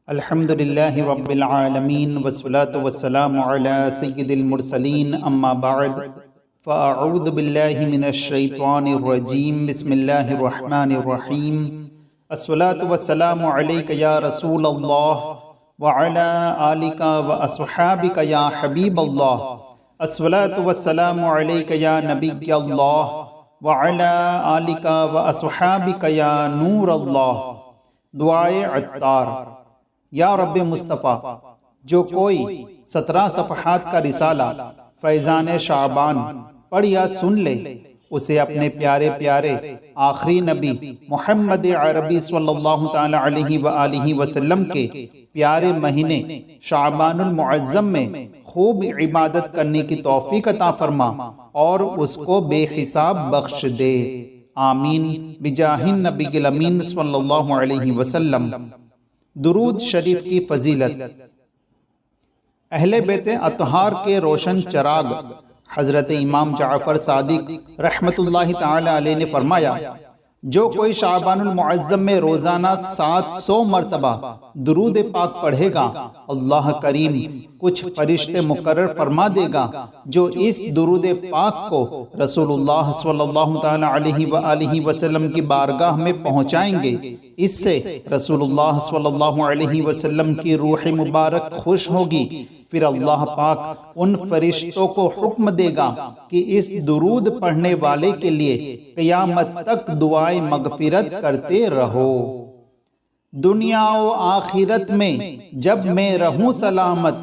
الحمد لله رب العالمين والصلاة والسلام على سيد المرسلين أما بعد فأعوذ بالله من الشيطان الرجيم بسم الله الرحمن الرحيم الصلاة والسلام عليك يا رسول الله وعلى آلك وأصحابك يا حبيب الله الصلاة والسلام عليك يا نبي الله وعلى آلك وأصحابك يا نور الله دعائے عطار۔ یا رب مصطفیٰ، جو کوئی 17 صفحات کا رسالہ فیضان شعبان پڑھ یا سن لے، اسے اپنے پیارے پیارے آخری نبی محمد عربی صلی اللہ تعالی علیہ وآلہ وسلم کے پیارے مہینے شعبان المعظم میں خوب عبادت کرنے کی توفیق عطا فرما اور اس کو بے حساب بخش دے، آمین بجاہ النبی الامین صلی اللہ علیہ وسلم۔ درود شریف کی فضیلت۔ اہل بیت اطہار کے روشن چراغ حضرت امام جعفر صادق رحمت اللہ تعالی علیہ نے فرمایا، جو کوئی شعبان المعظم میں روزانہ 700 مرتبہ درود پاک پڑھے گا، اللہ کریم کچھ فرشتے مقرر فرما دے گا جو اس درود پاک کو رسول اللہ صلی اللہ تعالی علیہ وآلہ وسلم کی بارگاہ میں پہنچائیں گے۔ اس سے رسول اللہ صلی اللہ علیہ وسلم کی روح مبارک خوش ہوگی، پھر اللہ پاک ان فرشتوں کو حکم دے گا کہ اس درود پڑھنے والے کے لیے قیامت تک دعائیں مغفرت کرتے رہو۔ دنیا و آخرت میں جب میں رہوں سلامت،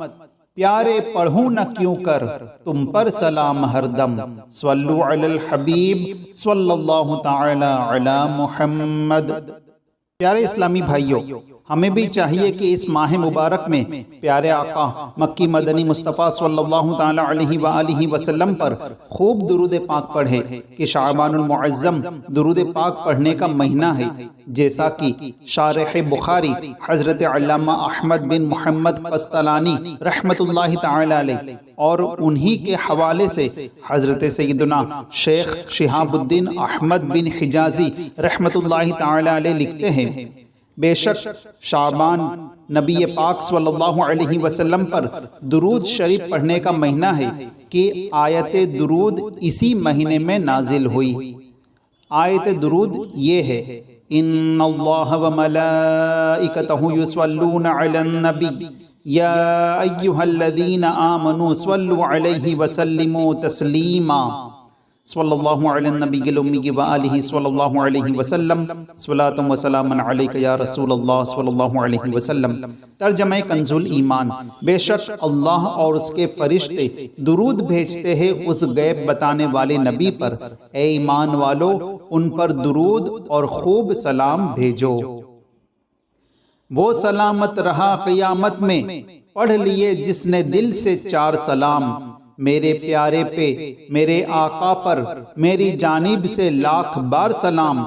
پیارے پڑھوں نہ کیوں کر تم پر سلام ہر دم، صلو علی الحبیب صلی اللہ تعالی علی محمد۔ پیارے اسلامی بھائیوں، ہمیں بھی چاہیے کہ اس ماہ مبارک میں پیارے آقا مکی مدنی مصطفیٰ صلی اللہ تعالی علیہ وآلہ وسلم پر خوب درود پاک پڑھے کہ شعبان المعظم درود پاک پڑھنے کا مہینہ ہے، جیسا کہ شارح بخاری حضرت علامہ احمد بن محمد قسطلانی رحمت اللہ تعالی علیہ اور انہی کے حوالے سے حضرت سیدنا شیخ شہاب الدین احمد بن حجازی رحمت اللہ تعالی علیہ لکھتے ہیں، بے شک شعبان نبی پاک صلی اللہ علیہ وسلم پر درود شریف پڑھنے کا مہینہ ہے کہ آیت درود اسی مہینے میں نازل ہوئی۔ آیت درود یہ ہے، ان اللہ وملائکتہ یصلون علی النبی یا ایہا الذین آمنوا صلوا علیہ وسلموا تسلیما، صلی اللہ علی النبی الامی وآلہ صلی اللہ علیہ وسلم، صلاۃ و سلام علیک یا رسول اللہ صلی اللہ علیہ وسلم۔ ترجمہ کنز الایمان، بے شک اللہ اور اس کے فرشتے درود بھیجتے ہیں اس غیب بتانے والے نبی پر، اے ایمان والو ان پر درود اور خوب سلام بھیجو۔ وہ سلامت رہا قیامت میں، پڑھ لیے جس نے دل سے 4 سلام، میرے پیارے پہ میرے آقا پر میری جانب سے لاکھ بار سلام،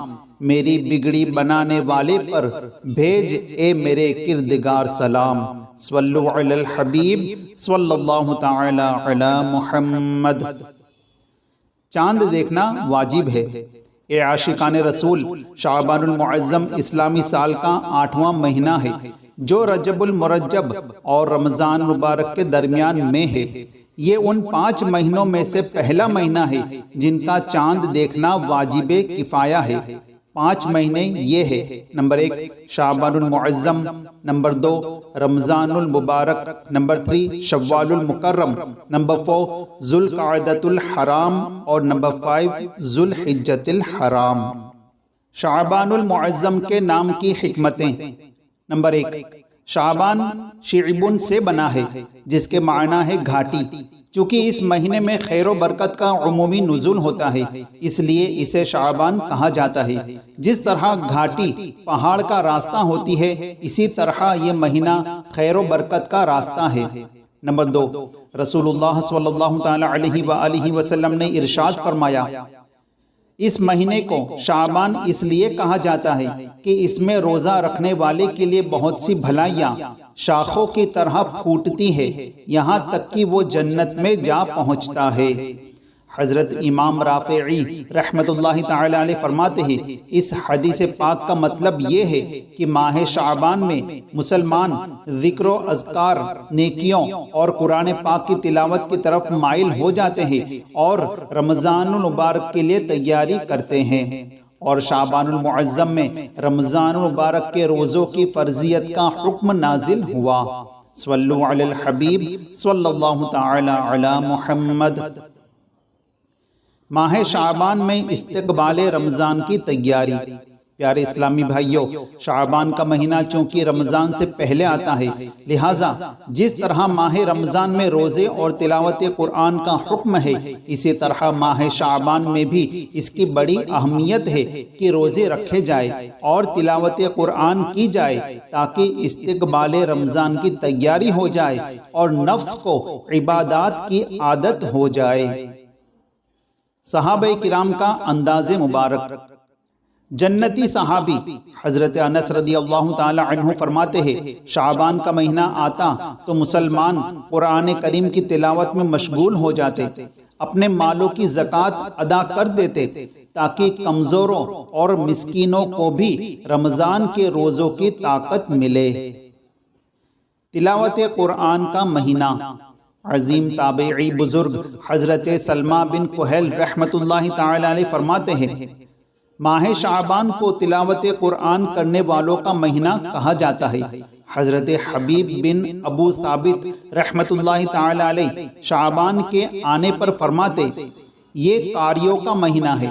میری بگڑی بنانے والے پر بھیج اے میرے کردگار سلام، صلو علی الحبیب صلی اللہ تعالی علی محمد۔ چاند دیکھنا واجب ہے۔ اے عاشقان رسول، شعبان المعظم اسلامی سال کا 8واں مہینہ ہے جو رجب المرجب اور رمضان مبارک کے درمیان میں ہے۔ یہ ان 5 مہینوں میں سے پہلا مہینہ ہے جن کا چاند دیکھنا واجب کفایہ ہے۔ 5 مہینے یہ ہے، نمبر 1 شعبان المعظم، نمبر 2 رمضان المبارک، نمبر 3 شوال المکرم، نمبر 4 ذوالقعدۃ الحرام اور نمبر 5 ذوالحجۃ الحرام۔ شعبان المعظم کے نام کی حکمتیں۔ نمبر 1، شعبان شعبن سے بنا ہے جس کے معنی ہے گھاٹی، چونکہ اس مہینے میں خیر و برکت کا عمومی نزول ہوتا ہے اس لیے اسے شعبان کہا جاتا ہے۔ جس طرح گھاٹی پہاڑ کا راستہ ہوتی ہے، اسی طرح یہ مہینہ خیر و برکت کا راستہ ہے۔ نمبر 2، رسول اللہ صلی اللہ تعالی علیہ وآلہ وسلم نے ارشاد فرمایا، اس مہینے کو شعبان اس لیے کہا جاتا ہے کہ اس میں روزہ رکھنے والے کے لیے بہت سی بھلائیاں شاخوں کی طرح پھوٹتی ہے، یہاں تک کہ وہ جنت میں جا پہنچتا ہے۔ حضرت امام رافعی رحمت اللہ تعالی علیہ فرماتے ہیں اس حدیث پاک کا مطلب یہ ہے کہ ماہ شعبان میں مسلمان ذکر و اذکار، نیکیوں اور قرآن پاک کی تلاوت کی طرف مائل ہو جاتے ہیں اور رمضان المبارک کے لیے تیاری کرتے ہیں، اور شعبان المعظم میں رمضان المبارک کے روزوں کی فرضیت کا حکم نازل ہوا۔ صلو علی الحبیب صلی اللہ تعالی علی محمد۔ ماہ شعبان میں استقبال رمضان کی تیاری۔ پیارے اسلامی بھائیوں، شعبان کا مہینہ چونکہ رمضان سے پہلے آتا ہے، لہٰذا جس طرح ماہ رمضان میں روزے اور تلاوت قرآن کا حکم ہے، اسی طرح ماہ شعبان میں بھی اس کی بڑی اہمیت ہے کہ روزے رکھے جائے اور تلاوت قرآن کی جائے تاکہ استقبال رمضان کی تیاری ہو جائے اور نفس کو عبادات کی عادت ہو جائے۔ صحابہ کرام کا انداز مبارک۔ جنتی صحابی حضرت انس رضی اللہ تعالی عنہ فرماتے ہیں شعبان کا مہینہ آتا تو مسلمان قرآن کریم کی تلاوت میں مشغول ہو جاتے، اپنے مالوں کی زکوٰۃ ادا کر دیتے تاکہ کمزوروں اور مسکینوں کو بھی رمضان کے روزوں کی طاقت ملے۔ تلاوت قرآن کا مہینہ۔ عظیم تابعی بزرگ حضرت سلمہ بن کہیل رحمت اللہ تعالی علیہ فرماتے ہیں ماہ شعبان کو تلاوت قرآن کرنے والوں کا مہینہ کہا جاتا ہے۔ حضرت حبیب بن ابو ثابت رحمت اللہ تعالی علیہ شعبان کے آنے پر فرماتے یہ قاریوں کا مہینہ ہے۔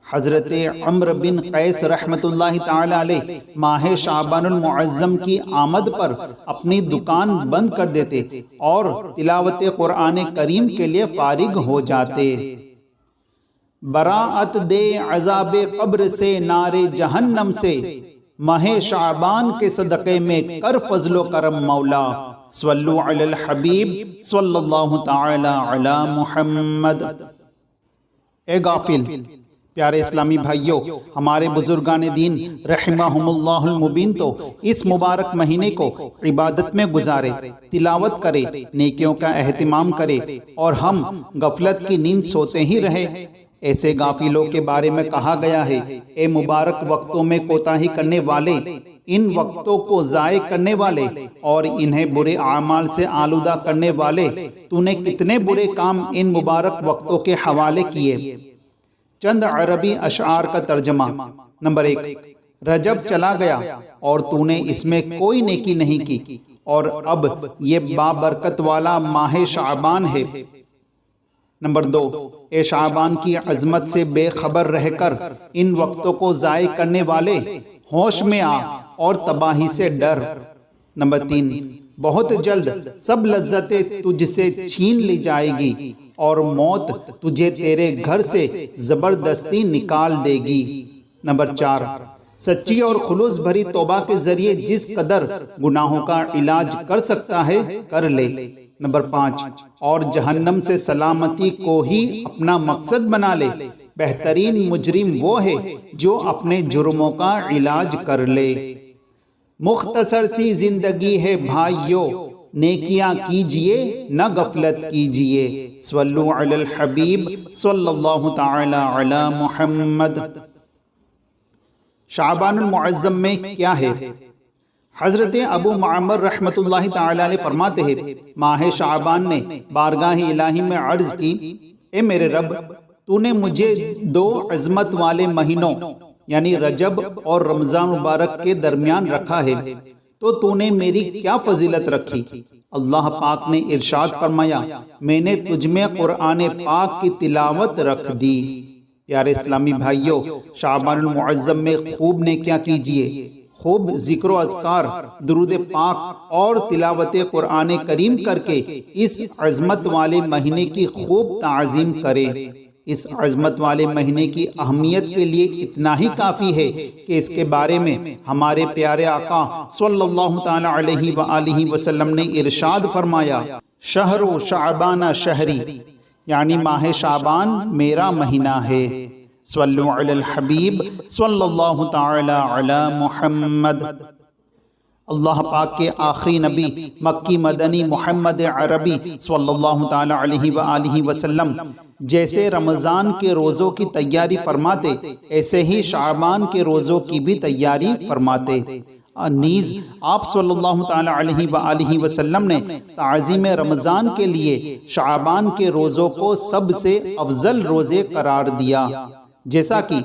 حضرت عمر بن قیس رحمت اللہ تعالی علیہ ماہ شعبان المعظم کی آمد پر اپنی دکان بند کر دیتے اور تلاوت قرآن کریم کے لیے فارغ ہو جاتے۔ براعت دے عذاب قبر سے، نار جہنم سے، ماہ شعبان کے صدقے میں کر فضل و کرم مولا۔ صلو علی الحبیب صلی اللہ تعالی علی محمد۔ اے غافل، پیارے اسلامی بھائیوں، ہمارے بزرگان دین رحمہم اللہ المبین تو اس مبارک مہینے کو عبادت میں گزارے، تلاوت کرے، نیکیوں کا اہتمام کرے، اور ہم غفلت کی نیند سوتے ہی رہے۔ ایسے غافلوں کے بارے میں کہا گیا ہے اے مبارک وقتوں میں کوتاہی کرنے والے، ان وقتوں کو ضائع کرنے والے اور انہیں برے اعمال سے آلودہ کرنے والے، تو نے کتنے برے کام ان مبارک وقتوں کے حوالے کیے۔ چند عربی اشعار کا ترجمہ۔ نمبر 1، رجب چلا گیا اور تو نے اس میں کوئی نیکی نہیں کی، اور اب یہ بابرکت والا ماہ شعبان ہے۔ نمبر 2، اے شعبان کی عظمت سے بے خبر رہ کر ان وقتوں کو ضائع کرنے والے، ہوش میں آ اور تباہی سے ڈر۔ نمبر 3، بہت جلد سب لذتیں تجھ سے چھین لی جائے گی اور موت تجھے تیرے گھر سے زبردستی نکال دے گی۔ نمبر 4، سچی اور خلوص بھری توبہ کے ذریعے جس قدر گناہوں کا علاج کر سکتا ہے کر لے۔ نمبر 5، اور جہنم سے سلامتی کو ہی اپنا مقصد بنا لے۔ بہترین مجرم وہ ہے جو اپنے جرموں کا علاج کر لے۔ مختصر سی زندگی ہے بھائیو، نیکیاں کیجئے نہ غفلت کیجئے۔ صلو علی الحبیب صلی اللہ تعالی علی محمد۔ شعبان المعظم میں کیا ہے؟ حضرت ابو معمر رحمت اللہ تعالی علیہ فرماتے ہیں ماہ شعبان نے بارگاہ الہی میں عرض کی اے میرے رب، تو نے مجھے 2 عظمت والے مہینوں یعنی رجب اور رمضان مبارک کے درمیان رکھا ہے، تو نے میری کیا فضیلت رکھی؟ اللہ پاک نے ارشاد فرمایا میں نے تجھ میں قرآن پاک کی تلاوت رکھ دی۔ پیارے اسلامی بھائیوں، شعبان المعظم میں خوب نیکیاں کیجئے، خوب ذکر و اذکار، درود پاک اور تلاوت قرآن کریم کر کے اس عظمت والے مہینے کی خوب تعظیم کریں۔ اس عظمت والے مہینے کی اہمیت کے لیے اتنا ہی کافی ہے کہ اس کے بارے میں ہمارے پیارے آقا صلی اللہ تعالی علیہ وآلہ وسلم نے ارشاد فرمایا شہر شعبان شہری، یعنی ماہ شعبان میرا مہینہ ہے۔ صلو علی الحبیب صلی اللہ تعالی علی محمد۔ اللہ پاک کے آخری نبی مکی مدنی محمد عربی صلی اللہ تعالی علیہ وآلہ وسلم جیسے رمضان کے روزوں کی تیاری فرماتے ایسے ہی شعبان کے روزوں کی بھی تیاری فرماتے۔ نیز آپ صلی اللہ تعالی علیہ وآلہ وسلم نے تعظیم رمضان کے لیے شعبان کے روزوں کو سب سے افضل روزے قرار دیا، جیسا کہ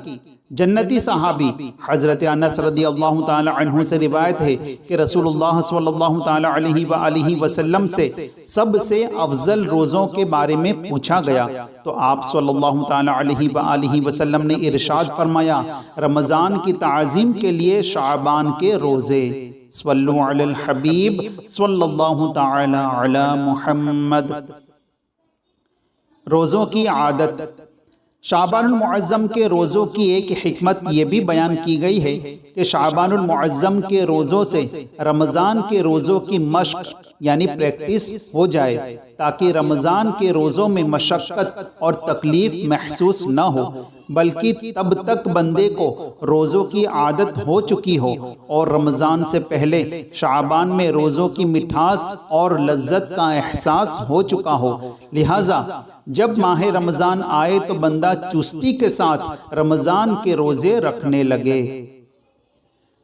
جنتی صحابی حضرت انس رضی اللہ تعالی عنہ سے روایت ہے کہ رسول اللہ صلی اللہ تعالی علیہ وآلہ وسلم سے سب سے افضل روزوں کے بارے میں پوچھا گیا تو آپ صلی اللہ تعالی علیہ وآلہ وسلم نے ارشاد فرمایا، رمضان کی تعظیم کے لیے شعبان کے روزے۔ صلو علی الحبیب صلی اللہ تعالی علی محمد۔ روزوں کی عادت۔ شعبان المعظم کے روزوں کی ایک حکمت یہ بھی بیان کی گئی ہے کہ شعبان المعظم کے روزوں سے رمضان کے روزوں کی مشق یعنی پریکٹس ہو جائے، تاکہ رمضان کے روزوں میں مشقت اور تکلیف محسوس نہ ہو، بلکہ تب تک بندے کو روزوں کی عادت ہو چکی ہو اور رمضان سے پہلے شعبان میں روزوں کی مٹھاس اور لذت کا احساس ہو چکا ہو۔ لہٰذا جب ماہ رمضان آئے تو بندہ چستی کے ساتھ رمضان کے روزے رکھنے لگے۔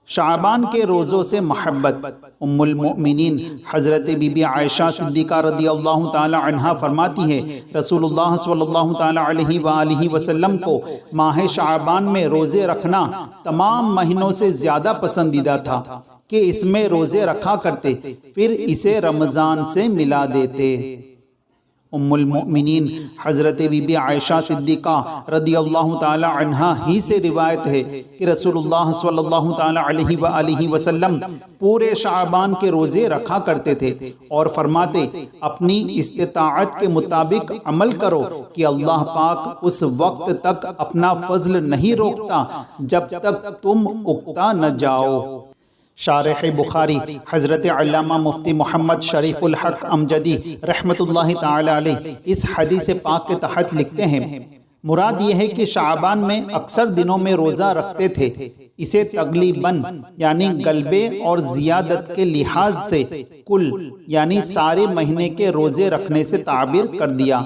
شعبان کے روزوں سے محبت۔ ام المؤمنین حضرت بی بی عائشہ صدیقہ رضی اللہ تعالی عنہا فرماتی ہے، رسول اللہ صلی اللہ تعالی علیہ وآلہ وسلم کو ماہ شعبان میں روزے رکھنا تمام مہینوں سے زیادہ پسندیدہ تھا کہ اس میں روزے رکھا کرتے، پھر اسے رمضان سے ملا دیتے۔ ام المؤمنین حضرت بی بی عائشہ صدیقہ رضی اللہ تعالی عنہا ہی سے روایت ہے کہ رسول اللہ صلی اللہ تعالی علیہ وآلہ وسلم پورے شعبان کے روزے رکھا کرتے تھے اور فرماتے، اپنی استطاعت کے مطابق عمل کرو کہ اللہ پاک اس وقت تک اپنا فضل نہیں روکتا جب تک تم اکتا نہ جاؤ۔ شارح بخاری حضرت علامہ مفتی محمد شریف الحق امجدی رحمت اللہ تعالی علیہ اس حدیث پاک کے تحت لکھتے ہیں، مراد یہ ہے کہ شعبان میں اکثر دنوں میں روزہ رکھتے تھے، اسے تغلیباً یعنی غلبے اور زیادت کے لحاظ سے کل یعنی سارے مہینے کے روزے رکھنے سے تعبیر کر دیا،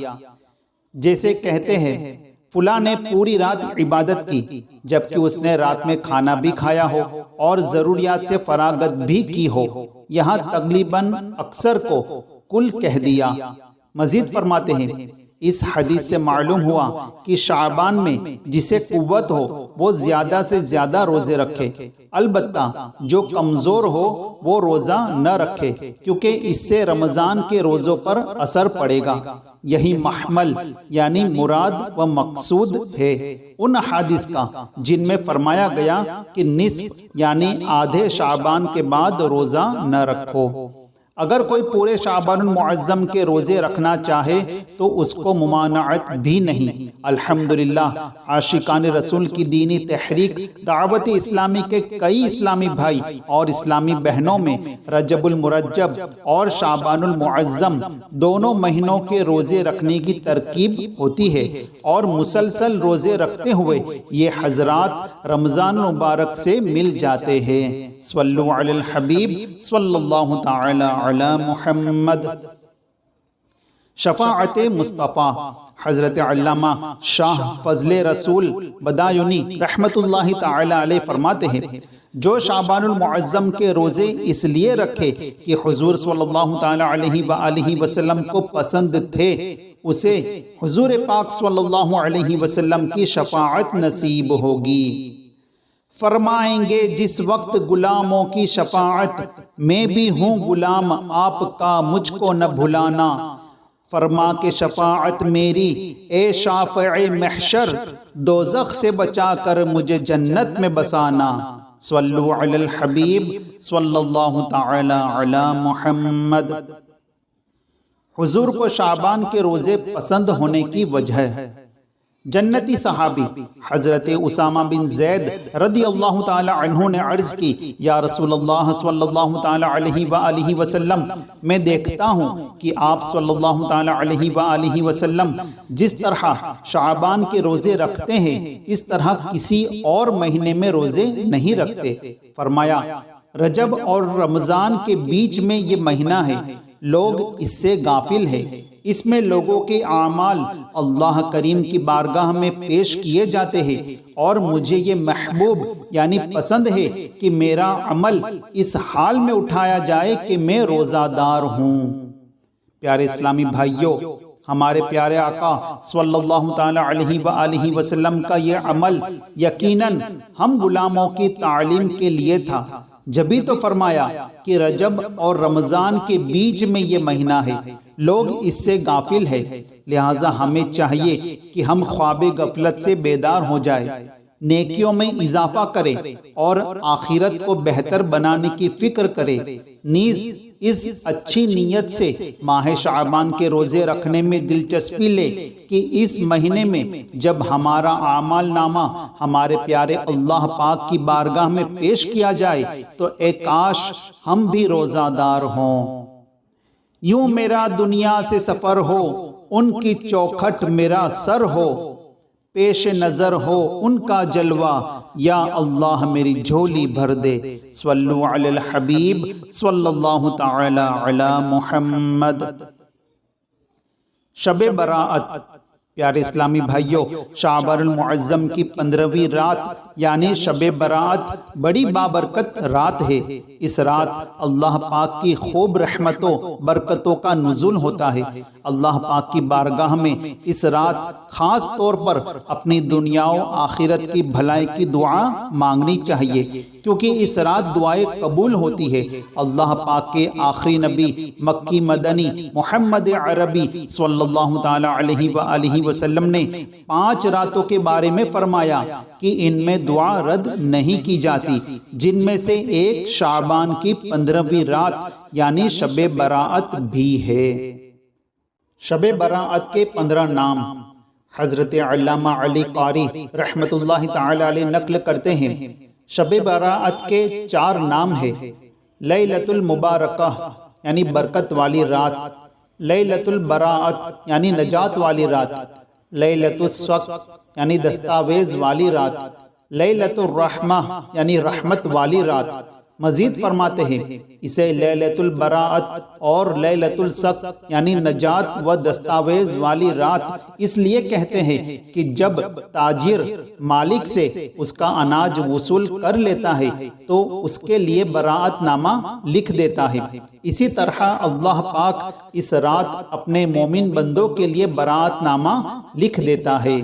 جیسے کہتے ہیں فلاں نے پوری رات عبادت کی جبکہ اس نے رات میں کھانا بھی کھایا ہو اور ضروریات سے فراغت بھی کی ہو، یہاں تقریباً اکثر کو کل کہہ دیا۔ مزید فرماتے ہیں، اس حدیث سے معلوم ہوا کہ شعبان میں جسے قوت ہو وہ زیادہ سے زیادہ روزے رکھے، البتہ جو کمزور ہو وہ روزہ نہ رکھے، کیونکہ اس سے رمضان کے روزوں پر اثر پڑے گا۔ یہی محمل یعنی مراد و مقصود ہے ان حدیث کا جن میں فرمایا گیا کہ نصف یعنی آدھے شعبان کے بعد روزہ نہ رکھو۔ اگر کوئی پورے شعبان المعظم کے روزے رکھنا چاہے تو اس کو ممانعت بھی نہیں۔ الحمدللہ عاشقان رسول کی دینی تحریک دعوت اسلامی کے کئی اسلامی بھائی اور اسلامی بہنوں میں رجب المرجب اور شعبان المعظم دونوں مہینوں کے روزے رکھنے کی ترکیب ہوتی ہے اور مسلسل روزے رکھتے ہوئے یہ حضرات رمضان مبارک سے مل جاتے ہیں۔ صلو علی الحبیب صلی اللہ تعالی علی محمد۔ شفاعت مصطفیٰ۔ حضرت علامہ شاہ فضل رسول بدایونی رحمت اللہ تعالی علیہ فرماتے ہیں، جو شعبان المعظم کے روزے اس لیے رکھے کہ حضور صلی اللہ تعالی علیہ وآلہ وسلم کو پسند تھے، اسے حضور پاک صلی اللہ علیہ وسلم کی شفاعت نصیب ہوگی۔ فرمائیں گے جس وقت غلاموں کی شفاعت، میں بھی ہوں غلام آپ کا مجھ کو نہ بھلانا، فرما کے شفاعت میری اے شافع محشر، دوزخ سے بچا کر مجھے جنت میں بسانا۔ صلو علی الحبیب صلی اللہ تعالی علی محمد۔ حضور کو شعبان کے روزے پسند ہونے کی وجہ ہے۔ جنتی صحابی حضرت اسامہ بن زید رضی اللہ تعالی عنہ نے عرض کی، یا رسول اللہ صلی اللہ تعالی علیہ وآلہ وسلم، میں دیکھتا ہوں کہ آپ صلی اللہ تعالی علیہ وآلہ وسلم جس طرح شعبان کے روزے رکھتے ہیں اس طرح کسی اور مہینے میں روزے نہیں رکھتے۔ فرمایا، رجب اور رمضان کے بیچ میں یہ مہینہ ہے، لوگ اس سے غافل ہیں، اس میں لوگوں کے اعمال اللہ کریم کی بارگاہ میں پیش کیے جاتے ہیں، اور مجھے یہ محبوب یعنی پسند ہے کہ میرا عمل اس حال میں اٹھایا جائے کہ میں روزہ دار ہوں۔ پیارے اسلامی بھائیوں، ہمارے پیارے آقا صلی اللہ تعالی علیہ وآلہ وسلم کا یہ عمل یقیناً ہم غلاموں کی تعلیم کے لیے تھا، جبھی تو فرمایا کہ رجب اور رمضان کے بیچ میں یہ مہینہ ہے، لوگ اس سے غافل ہیں، لہٰذا ہمیں چاہیے کہ ہم خواب غفلت سے بیدار ہو جائیں، نیکیوں میں اضافہ کریں اور آخرت کو بہتر بنانے کی فکر کریں۔ نیز اس اچھی نیت سے ماہ شعبان کے روزے رکھنے میں دلچسپی لے کہ اس مہینے میں جب ہمارا اعمال نامہ ہمارے پیارے اللہ پاک کی بارگاہ میں پیش کیا جائے تو اے کاش ہم بھی روزہ دار ہوں۔ یوں میرا دنیا سے سفر ہو، ان کی چوکھٹ میرا سر ہو، پیش نظر ہو ان کا جلوہ، یا اللہ میری جھولی بھر دے۔ صلو علی الحبیب صلی اللہ تعالی علی محمد۔ شب برات، پیارے اسلامی بھائیوں، شعبان المعظم کی 15ویں رات یعنی شب برات بڑی بابرکت رات ہے۔ اس رات اللہ پاک کی خوب رحمتوں برکتوں کا نزول ہوتا ہے۔ اللہ پاک کی بارگاہ میں اس رات خاص طور پر اپنی دنیا و آخرت کی بھلائی کی دعا مانگنی چاہیے، کیونکہ اس رات دعائیں قبول ہوتی ہے۔ اللہ پاک کے آخری نبی مکی مدنی محمد عربی صلی اللہ تعالی علیہ وآلہ وسلم نے 5 راتوں کے بارے میں فرمایا کہ ان میں دعا رد نہیں کی جاتی، جن میں سے ایک شعبان کی 15ویں رات یعنی شب برات بھی ہے۔ شب برات کے 15 نام حضرت علامہ علی قاری رحمت اللہ تعالی علیہ نقل کرتے ہیں۔ شب برات کے 4 نام ہیں: لیلۃ المبارکہ یعنی برکت والی رات، لیلۃ البراءت یعنی نجات والی رات، لیلۃ الصدق یعنی دستاویز والی رات، لیلۃ الرحمہ یعنی رحمت والی رات۔ مزید فرماتے ہیں اسے لیلۃ البراءت اور لیلۃ الصدق یعنی نجات و دستاویز والی رات اس لیے کہتے ہیں کہ جب تاجر مالک سے اس کا اناج وصول کر لیتا ہے تو اس کے لیے براءت نامہ لکھ دیتا ہے۔ اسی طرح اللہ پاک اس رات اپنے مومن بندوں کے لیے براءت نامہ لکھ دیتا ہے۔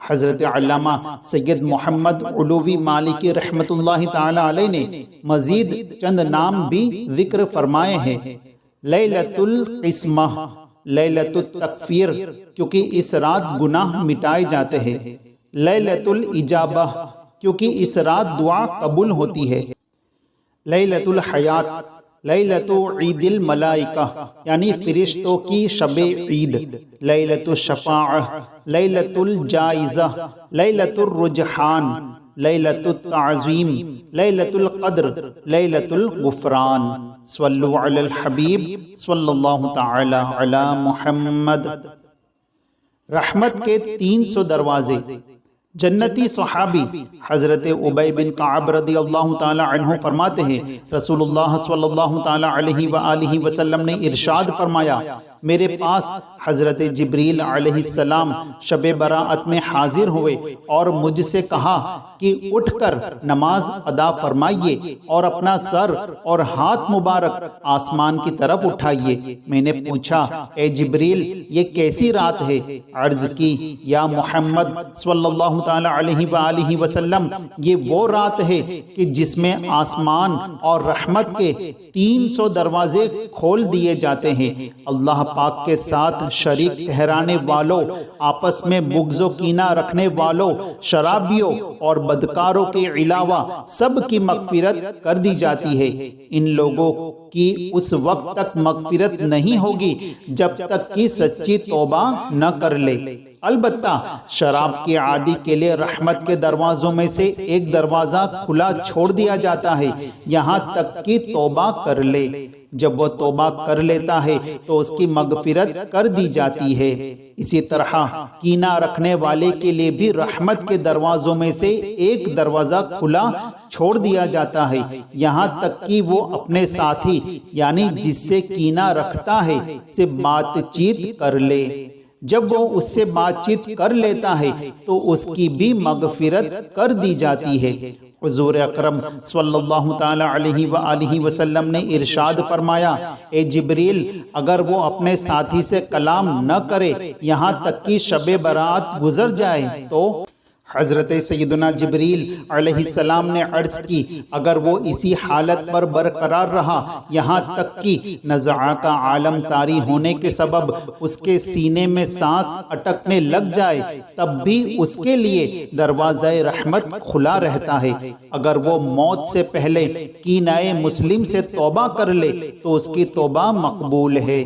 حضرت علامہ سید محمد علوی مالکی رحمت اللہ تعالی علیہ نے مزید چند نام بھی ذکر فرمائے ہیں: لیلۃ القسمہ، لیلۃ التکفیر کیونکہ اس رات گناہ مٹائے جاتے ہیں، لیلۃ الاجابہ کیونکہ اس رات دعا قبول ہوتی ہے، لیلۃ الحیات، لیلۃ عید الملائکہ یعنی فرشتوں کی شب عید، لیلۃ الشفاعہ، لیلۃ الجائزہ، لیلۃ الرجحان، لیلۃ التعظیم، لیلۃ القدر، لیلۃ الغفران۔ صلو علی الحبیب صلی اللہ تعالی علی محمد۔ رحمت کے 300 دروازے۔ جنتی صحابی حضرت ابی بن کعب رضی اللہ تعالی عنہ فرماتے ہیں رسول اللہ صلی اللہ تعالی علیہ وآلہ وسلم نے ارشاد فرمایا، میرے پاس حضرت جبریل علیہ السلام شب برات میں حاضر ہوئے اور مجھ سے کہا کہ اٹھ کر نماز ادا فرمائیے اور اپنا سر اور ہاتھ مبارک آسمان کی طرف اٹھائیے۔ میں نے پوچھا، اے جبریل یہ کیسی رات ہے؟ عرض کی، یا محمد صلی اللہ تعالی علیہ وآلہ وسلم یہ وہ رات ہے کہ جس میں آسمان اور رحمت کے 300 دروازے کھول دیے جاتے ہیں۔ اللہ پاک کے ساتھ شریک ٹھہرانے والوں، آپس میں بغض و کینہ رکھنے والوں، شرابیوں اور بدکاروں کے علاوہ سب کی مغفرت کر دی جاتی ہے۔ ان لوگوں کی اس وقت تک مغفرت نہیں ہوگی جب تک کہ سچی توبہ نہ کر لے۔ البتہ شراب کے عادی کے لیے رحمت کے دروازوں میں سے ایک دروازہ کھلا چھوڑ دیا جاتا ہے، یہاں تک کہ توبہ کر لے۔ جب وہ توبہ کر لیتا ہے تو اس کی مغفرت کر دی جاتی ہے۔ اسی طرح کینہ رکھنے والے کے لیے بھی رحمت کے دروازوں میں سے ایک دروازہ کھلا چھوڑ دیا جاتا ہے، یہاں تک کہ وہ اپنے ساتھی یعنی جس سے کینہ رکھتا ہے سے بات چیت کر لے۔ جب وہ اس سے بات چیت کر لیتا ہے تو اس کی بھی مغفرت کر دی جاتی ہے۔ حضور اکرم صلی اللہ تعالی علیہ وآلہ وسلم نے ارشاد فرمایا، اے جبریل، اگر وہ اپنے ساتھی سے کلام نہ کرے یہاں تک کہ شب برات گزر جائے تو حضرت سیدنا جبریل علیہ السلام نے عرض کی، اگر وہ اسی حالت پر برقرار رہا یہاں تک کہ نزعہ کا عالم طاری ہونے کے سبب اس کے سینے میں سانس اٹکنے لگ جائے تب بھی اس کے لیے دروازہ رحمت کھلا رہتا ہے۔ اگر وہ موت سے پہلے کینہ مسلم سے توبہ کر لے تو اس کی توبہ مقبول ہے۔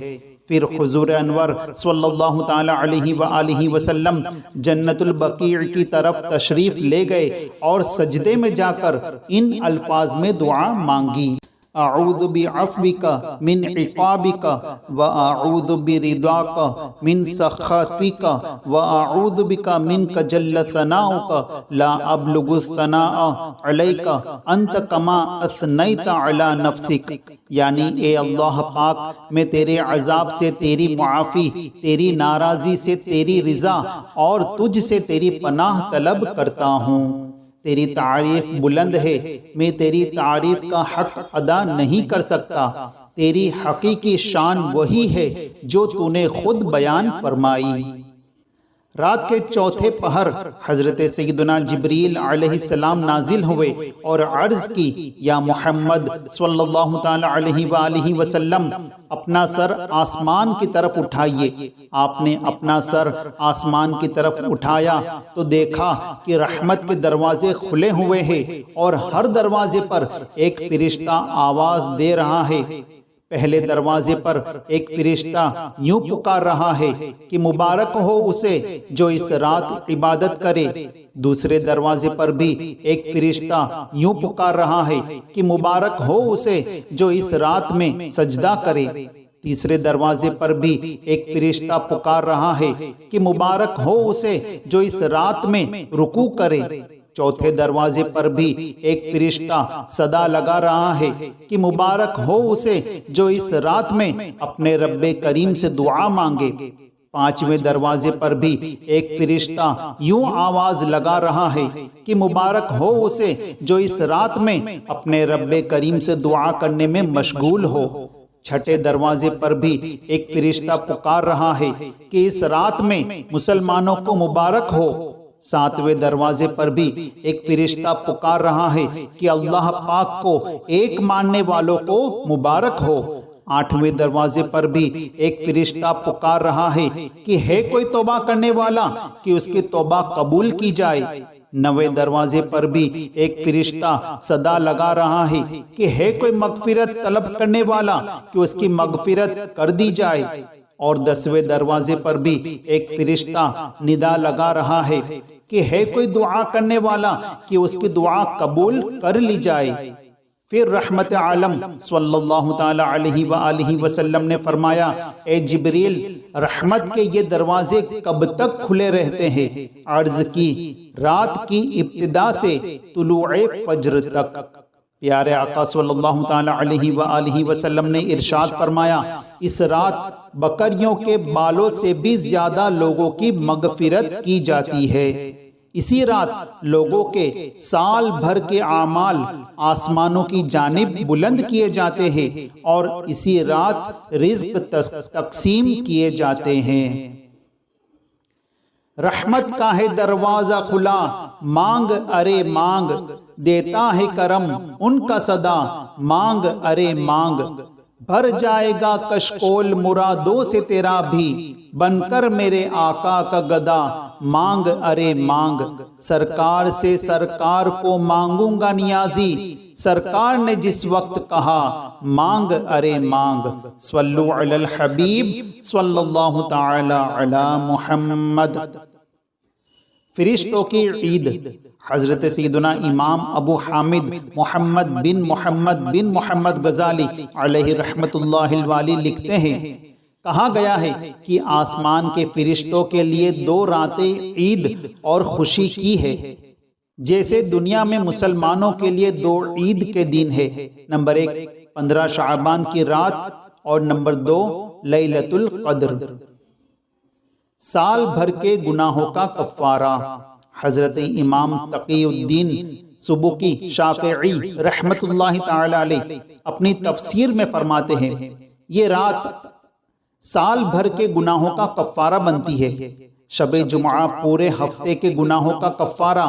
پھر حضور انور صلی اللہ تعالی علیہ وآلہ وسلم جنت البقیع کی طرف تشریف لے گئے اور سجدے میں جا کر ان الفاظ میں دعا مانگی، اعوذ بعفوک من عقابک واعوذ برضاک من سخطک واعوذ بک منک جل ثناؤک لا ابلغ الثناء علیک انت کما اثنیت علی نفسک، یعنی اے اللہ پاک، میں تیرے عذاب سے تیری معافی، تیری ناراضی سے تیری رضا اور تجھ سے تیری پناہ طلب کرتا ہوں۔ تیری تعریف بلند ہے، میں تیری تعریف کا حق ادا نہیں کر سکتا، تیری حقیقی شان وہی ہے جو تو نے خود بیان فرمائی۔ رات کے چوتھے پہر حضرت سیدنا جبریل علیہ السلام نازل ہوئے اور عرض کی، یا محمد صلی اللہ تعالی علیہ وآلہ وسلم، اپنا سر آسمان کی طرف اٹھائیے۔ آپ نے اپنا سر آسمان کی طرف اٹھایا تو دیکھا کہ رحمت کے دروازے کھلے ہوئے ہیں اور ہر دروازے پر ایک فرشتہ آواز دے رہا ہے۔ پہلے دروازے پر ایک فرشتہ یوں پکار رہا ہے کہ مبارک ہو اسے جو اس رات عبادت کرے۔ دوسرے دروازے پر بھی ایک فرشتہ یوں پکار رہا ہے کہ مبارک ہو اسے جو اس رات میں سجدہ کرے۔ تیسرے دروازے پر بھی ایک فرشتہ پکار رہا ہے کہ مبارک ہو اسے جو اس رات میں رکوع کرے۔ چوتھے دروازے پر بھی ایک فرشتہ صدا لگا رہا ہے کہ مبارک ہو اسے جو اس رات میں اپنے رب کریم سے دعا مانگے۔ پانچویں دروازے پر بھی ایک فرشتہ یوں آواز لگا رہا ہے کہ مبارک ہو اسے جو اس رات میں اپنے رب کریم سے دعا کرنے میں مشغول ہو۔ چھٹے دروازے پر بھی ایک فرشتہ پکار رہا ہے کہ اس رات میں مسلمانوں کو مبارک ہو۔ ساتویں دروازے پر بھی ایک فرشتہ پکار رہا ہے کہ اللہ پاک کو ایک ماننے والوں کو مبارک ہو۔ آٹھویں دروازے پر بھی ایک فرشتہ پکار رہا ہے کہ ہے کوئی توبہ کرنے والا کہ اس کی توبہ قبول کی جائے۔ نویں دروازے پر بھی ایک فرشتہ صدا لگا رہا ہے کہ ہے کوئی مغفرت طلب کرنے والا کہ اس کی مغفرت کر دی جائے۔ اور 10ویں دروازے پر بھی ایک فرشتہ ندا لگا رہا ہے کہ ہے کوئی دعا کرنے والا کہ اس کی دعا قبول کر لی جائے۔ پھر رحمت عالم صلی اللہ تعالی علیہ وآلہ وسلم نے فرمایا، اے جبریل، رحمت کے یہ دروازے کب تک کھلے رہتے ہیں؟ عرض کی، رات کی ابتدا سے طلوع فجر تک۔ پیارے آقا صلی اللہ تعالی علیہ وآلہ وسلم نے ارشاد فرمایا، اس رات بکریوں کے بالوں سے بھی زیادہ لوگوں کی مغفرت کی جاتی ہے۔ اسی رات لوگوں کے سال بھر کے اعمال آسمانوں کی جانب بلند کیے جاتے ہیں اور اسی رات رزق تقسیم کیے جاتے ہیں۔ رحمت کا ہے دروازہ کھلا، مانگ ارے مانگ، دیتا ہے کرم ان کا صدا، مانگ ارے مانگ۔ بھر جائے گا کشکول مرادوں سے تیرا بھی، بن کر میرے آقا کا گدا، مانگ ارے مانگ۔ سرکار سے سرکار کو مانگوں گا نیازی، سرکار نے جس وقت کہا مانگ ارے مانگ۔ صلو علی الحبیب صلی اللہ تعالی علی محمد۔ فرشتوں کی عید۔ حضرت سیدنا امام ابو حامد محمد بن محمد غزالی علیہ رحمت اللہ الوالی لکھتے ہیں، کہا گیا ہے کہ آسمان کے فرشتوں کے لیے 2 راتیں عید اور خوشی کی ہے، جیسے دنیا میں مسلمانوں کے لیے 2 عید کے دن ہے۔ نمبر 1 15 شعبان کی رات اور نمبر 2 لیلۃ القدر۔ سال بھر کے گناہوں کا کفارہ۔ حضرت امام تقی الدین سبکی شافعی رحمت اللہ تعالی علیہ اپنی تفسیر میں فرماتے ہیں، یہ رات سال بھر کے گناہوں کا کفارہ بنتی ہے۔ شب جمعہ پورے ہفتے کے گناہوں کا کفارہ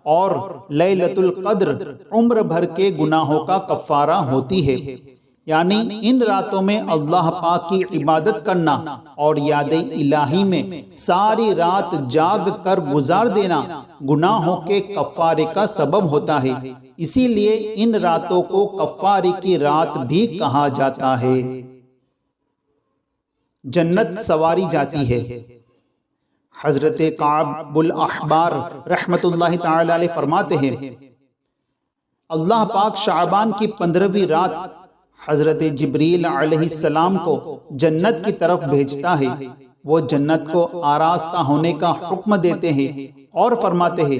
اور لیلۃ القدر عمر بھر کے گناہوں کا کفارہ ہوتی ہے۔ یعنی ان راتوں میں اللہ پاک کی عبادت کرنا اور یاد الہی میں ساری رات جاگ کر گزار دینا گناہوں کے کفارے کا سبب ہوتا ہے، اسی لیے ان راتوں کو کفارے کی رات بھی کہا جاتا ہے۔ جنت سواری جاتی ہے۔ حضرت کعب الاحبار رحمت اللہ تعالی علیہ فرماتے ہیں، اللہ پاک شعبان کی 15ویں رات حضرت جبریل علیہ السلام کو جنت کی طرف بھیجتا ہے، وہ جنت کو آراستہ ہونے کا حکم دیتے ہیں اور فرماتے ہیں،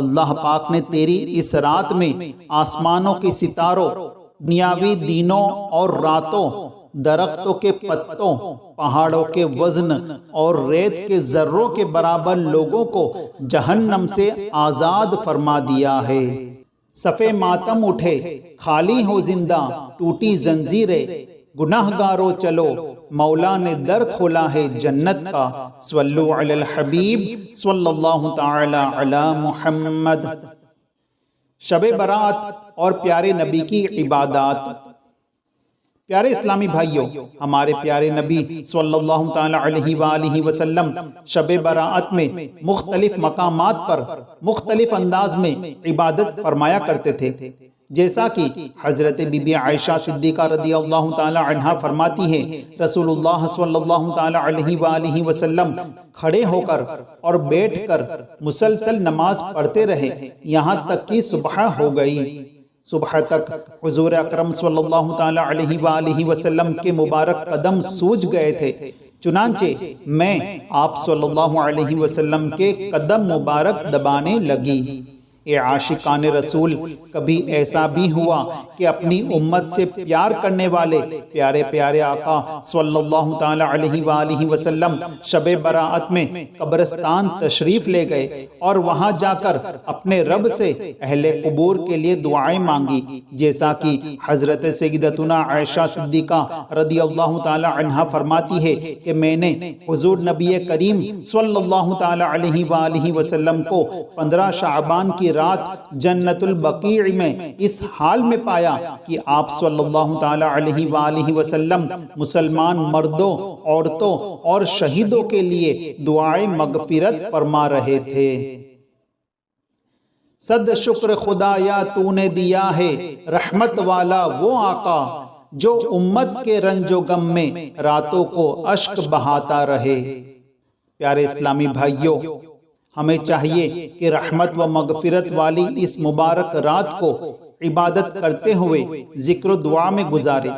اللہ پاک نے تیری اس رات میں آسمانوں کے ستاروں، دنیاوی دینوں اور راتوں، درختوں کے پتوں، پہاڑوں کے وزن اور ریت کے ذروں کے برابر لوگوں کو جہنم سے آزاد فرما دیا ہے۔ صفے ماتم اٹھے، خالی ہو زندہ، ٹوٹی زنجیریں، گناہ گارو چلو، مولا نے در کھولا ہے جنت کا۔ صلو علی الحبیب صلی اللہ تعالی علی محمد۔ شب برات اور پیارے نبی کی عبادات۔ پیارے اسلامی بھائیوں، ہمارے پیارے نبی صلی اللہ تعالی علیہ وآلہ وسلم شب برات میں مختلف مقامات پر مختلف انداز میں عبادت فرمایا کرتے تھے، جیسا کہ حضرت بی بی عائشہ صدیقہ رضی اللہ تعالی عنہا فرماتی ہیں، رسول اللہ صلی اللہ تعالی علیہ وآلہ وسلم کھڑے ہو کر اور بیٹھ کر مسلسل نماز پڑھتے رہے یہاں تک کہ صبح ہو گئی۔ صبح تک حضور اکرم صلی اللہ تعالی علیہ وآلہ وسلم کے مبارک قدم سوج گئے تھے، چنانچہ میں آپ صلی اللہ علیہ وسلم کے قدم مبارک دبانے لگی۔ اے عاشقان رسول، کبھی ایسا بھی ہوا کہ اپنی امت سے پیار کرنے والے پیارے پیارے آقا صلی اللہ تعالی علیہ وآلہ وسلم شب برات میں قبرستان تشریف لے گئے اور وہاں جا کر اپنے رب سے اہل قبور کے لیے دعائیں مانگی، جیسا کہ حضرت سیدتنا عائشہ صدیقہ رضی اللہ تعالی عنہا فرماتی ہے کہ میں نے حضور نبی کریم صلی اللہ تعالی علیہ وآلہ وسلم کو 15 شعبان کی رات جنت البقیع میں اس حال میں پایا کہ آپ صلی اللہ تعالی علیہ وآلہ وسلم مسلمان مردوں، عورتوں اور شہیدوں کے لیے دعائیں مغفرت فرما رہے تھے۔ صد شکر خدایا تو نے دیا ہے رحمت والا وہ آقا، جو امت کے رنج و غم میں راتوں کو اشک بہاتا رہے۔ پیارے اسلامی بھائیوں، ہمیں چاہیے کہ رحمت و مغفرت والی اس مبارک رات کو عبادت کرتے ہوئے ذکر و دعا میں گزارے،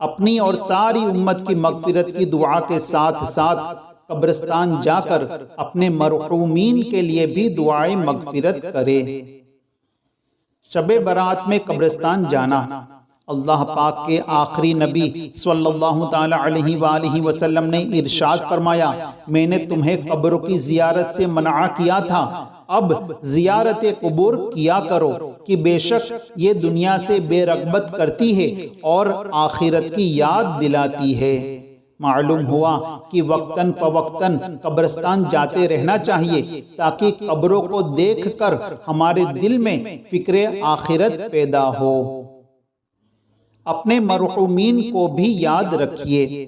اپنی اور ساری امت کی مغفرت کی دعا کے ساتھ ساتھ قبرستان جا کر اپنے مرحومین کے لیے بھی دعائیں مغفرت کرے۔ شب برات میں قبرستان جانا۔ اللہ پاک کے آخری نبی صلی اللہ تعالی علیہ وآلہ وسلم نے ارشاد فرمایا، میں نے تمہیں قبر کی زیارت سے منع کیا تھا، اب زیارت قبور کیا کرو کہ بے شک یہ دنیا سے بے رغبت کرتی ہے اور آخرت کی یاد دلاتی ہے۔ معلوم ہوا کہ وقتاً فوقتاً قبرستان جاتے رہنا چاہیے تاکہ قبروں کو دیکھ کر ہمارے دل میں فکر آخرت پیدا ہو۔ اپنے مرحومین کو بھی یاد رکھیے۔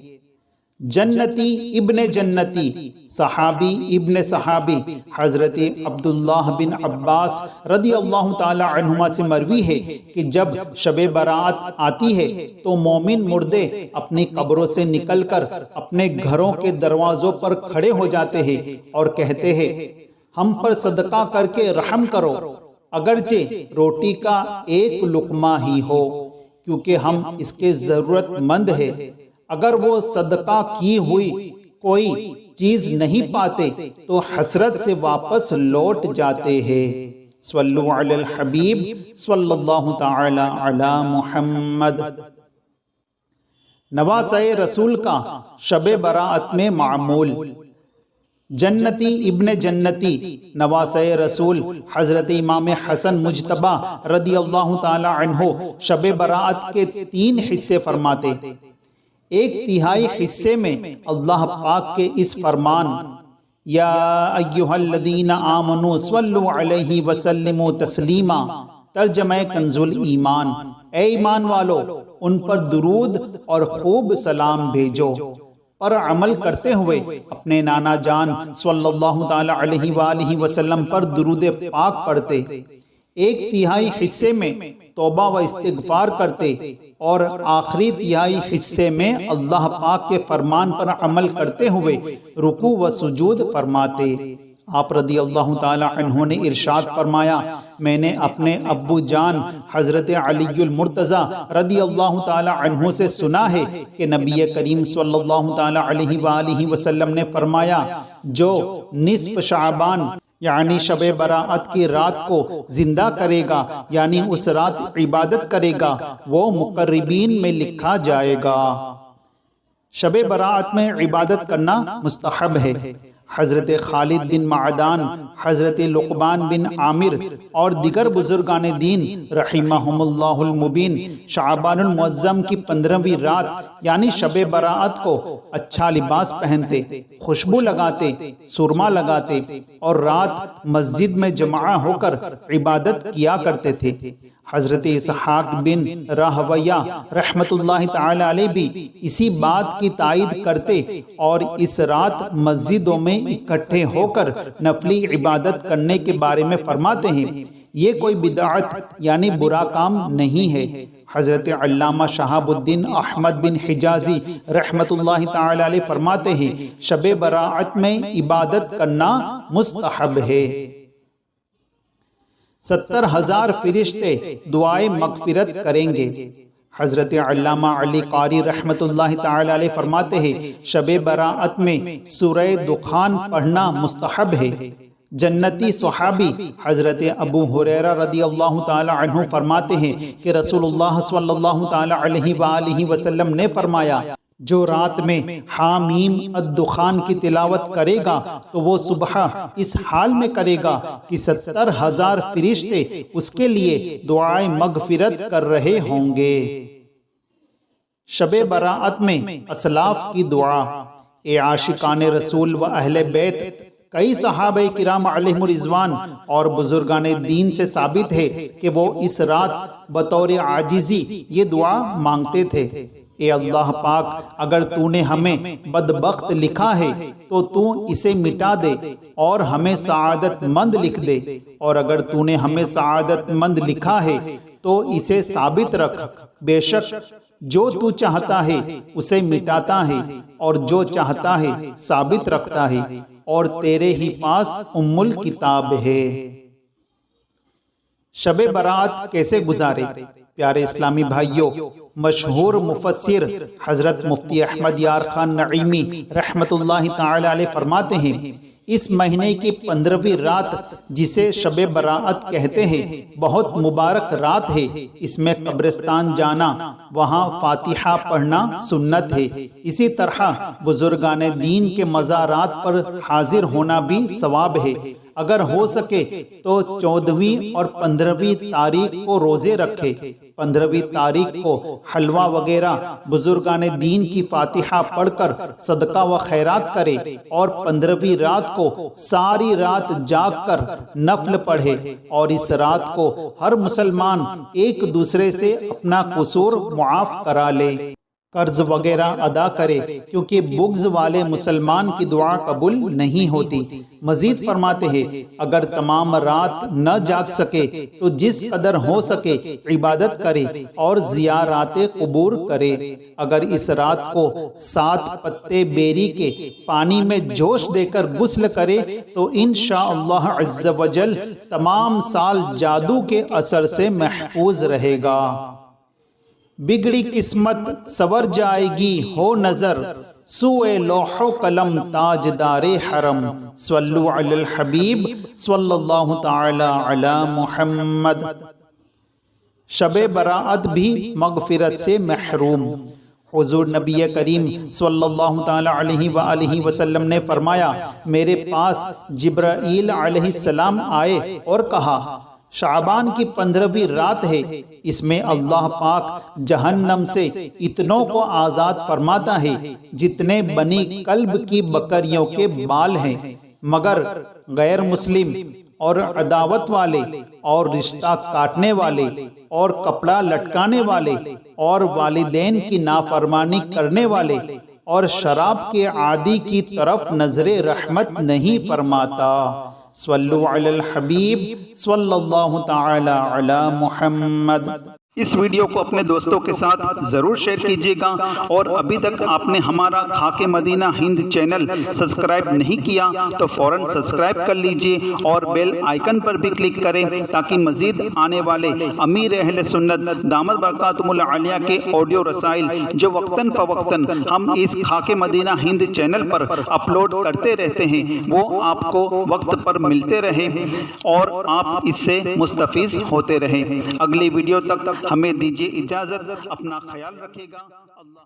جنتی ابن جنتی، صحابی ابن صحابی حضرت عبداللہ بن عباس رضی اللہ تعالی عنہما سے مروی ہے کہ جب شب برات آتی ہے تو مومن مردے اپنی قبروں سے نکل کر اپنے گھروں کے دروازوں پر کھڑے ہو جاتے ہیں اور کہتے ہیں، ہم پر صدقہ کر کے رحم کرو۔ اگرچہ روٹی کا ایک لقمہ ہی ہو، کیونکہ ہم اس کے ضرورت مند ہیں۔ اگر وہ صدقہ کی ہوئی کوئی چیز نہیں پاتے تو حسرت سے واپس لوٹ جاتے ہیں۔ صلو علی الحبیب صلی اللہ تعالی علی محمد۔ نواسۂ رسول کا شب برات میں معمول۔ جنتی ابن جنتی نواسۂ رسول حضرت امام حسن مجتبی رضی اللہ تعالی عنہ شب برات کے 3 حصے فرماتے۔ ایک تہائی حصے میں اللہ پاک کے اس فرمان یا ایہا الذین آمنوا صلوا علیہ وسلموا تسلیما، ترجمہ کنز الایمان، اے ایمان والو ان پر درود اور خوب سلام بھیجو، پر عمل کرتے ہوئے اپنے نانا جان صلی اللہ تعالی علیہ وآلہ وسلم پر درود پاک پڑھتے۔ ایک تہائی حصے میں توبہ و استغفار کرتے اور آخری تہائی حصے میں اللہ پاک کے فرمان پر عمل کرتے ہوئے رکوع و سجود فرماتے۔ آپ رضی اللہ تعالی عنہ نے ارشاد فرمایا، میں نے اپنے ابو جان حضرت علی المرتضیٰ رضی اللہ تعالی عنہ سے سنا ہے کہ نبی کریم صلی اللہ تعالی علیہ وآلہ وسلم نے فرمایا، جو نصف شعبان یعنی شب برات کی رات کو زندہ کرے گا، یعنی اس رات عبادت کرے گا، وہ مقربین میں لکھا جائے گا۔ شب برات میں عبادت کرنا مستحب ہے۔ حضرت خالد بن معدان، حضرت لقمان بن عامر اور دیگر بزرگان دین رحمہم اللہ المبین شعبان المعظم کی 15ویں رات یعنی شب برات کو اچھا لباس پہنتے، خوشبو لگاتے، سرما لگاتے اور رات مسجد میں جمع ہو کر عبادت کیا کرتے تھے۔ حضرت اسحاق بن راہویہ رحمت اللہ تعالی علیہ بھی اسی بات کی تائید کرتے اور اس رات مسجدوں میں اکٹھے ہو کر نفلی عبادت کرنے کے بارے میں فرماتے ہیں، یہ کوئی بدعت یعنی برا کام نہیں ہے۔ حضرت علامہ شہاب الدین احمد بن حجازی رحمت اللہ تعالی علیہ فرماتے ہیں، شب برات میں عبادت کرنا مستحب ہے۔ 70,000 فرشتے دعائے مغفرت کریں گے۔ حضرت علامہ علی قاری رحمت اللہ تعالی علیہ فرماتے ہیں، شب برات میں سورہ دخان پڑھنا مستحب ہے۔ جنتی صحابی حضرت ابو ہریرہ رضی اللہ تعالی عنہ فرماتے ہیں کہ رسول اللہ صلی اللہ تعالی علیہ وآلہ وسلم نے فرمایا، جو رات میں حامیم الدخان کی تلاوت کرے گا تو وہ صبح اس حال میں کرے گا کہ 70,000 فرشتے اس کے لیے دعائے مغفرت کر رہے ہوں گے۔ شب برات میں اسلاف کی دعا۔ اے عاشقان رسول و اہل بیت، کئی صحابہ کرام علیہم الرضوان اور بزرگان دین سے ثابت ہے کہ وہ اس رات بطور عاجزی یہ دعا مانگتے تھے، اے اللہ پاک، اگر تو نے ہمیں بدبخت لکھا ہے تو تو اسے مٹا دے اور ہمیں سعادت مند لکھ دے، اور اگر تو نے ہمیں سعادت مند لکھا ہے تو اسے ثابت رکھ، بے شک جو تو چاہتا ہے اسے مٹاتا ہے اور جو چاہتا ہے ثابت رکھتا ہے، اور تیرے ہی پاس ام الکتاب ہے۔ شب برات کیسے گزارے؟ پیارے اسلامی بھائیوں، مشہور مفسر حضرت مفتی احمد یار خان نعیمی رحمت اللہ تعالی علیہ فرماتے ہیں، اس مہینے کی 15ویں رات جسے شب برات کہتے ہیں بہت مبارک رات ہے۔ اس میں قبرستان جانا، وہاں فاتحہ پڑھنا سنت ہے۔ اسی طرح بزرگان دین کے مزارات پر حاضر ہونا بھی ثواب ہے۔ اگر ہو سکے تو 14ویں اور 15ویں تاریخ کو روزے رکھے۔ 15ویں تاریخ کو حلوہ وغیرہ بزرگان دین کی فاتحہ پڑھ کر صدقہ و خیرات کرے، اور 15ویں رات کو ساری رات جاگ کر نفل پڑھے، اور اس رات کو ہر مسلمان ایک دوسرے سے اپنا قصور معاف کرا لے۔ قرض وغیرہ ادا کرے، کیونکہ بغض والے مسلمان کی دعا قبول نہیں ہوتی۔ مزید فرماتے ہیں اگر تمام رات نہ جاگ سکے تو جس قدر ہو سکے عبادت کرے اور زیارات قبور کرے۔ اگر اس رات کو 7 پتے بیری کے پانی میں جوش دے کر غسل کرے تو انشاءاللہ عز و جل تمام سال جادو کے اثر سے محفوظ رہے گا۔ بگڑی قسمت سور جائے گی ہو نظر، سوئے لوح و قلم تاجدار حرم، صلو علی الحبیب صلی اللہ تعالی علی محمد۔ شب براءت بھی مغفرت سے محروم۔ حضور نبی کریم صلی اللہ تعالی علیہ وآلہ وسلم نے فرمایا میرے پاس جبرائیل علیہ السلام آئے اور کہا شعبان کی 15ویں رات ہے، اس میں اللہ پاک جہنم سے اتنوں کو آزاد فرماتا ہے جتنے بنی کلب کی بکریوں کے بال ہیں، مگر غیر مسلم اور عداوت والے اور رشتہ کاٹنے والے اور کپڑا لٹکانے والے اور والدین کی نافرمانی کرنے والے اور شراب کے عادی کی طرف نظر رحمت نہیں فرماتا۔ صلو علی الحبیب صلی اللہ تعالی علی محمد۔ اس ویڈیو کو اپنے دوستوں کے ساتھ ضرور شیئر کیجیے گا، اور ابھی تک آپ نے ہمارا خاک مدینہ ہند چینل سبسکرائب نہیں کیا تو فوراً سبسکرائب کر لیجیے اور بیل آئیکن پر بھی کلک کریں تاکہ مزید آنے والے امیر اہل سنت دامت برکاتہم العالیہ کے آڈیو رسائل جو وقتاً فوقتاً ہم اس خاک مدینہ ہند چینل پر اپلوڈ کرتے رہتے ہیں وہ آپ کو وقت پر ملتے رہے اور آپ اس سے مستفیض ہوتے رہیں۔ اگلی ویڈیو تک ہمیں دیجیے اجازت، اپنا خیال رکھے گا۔ اللہ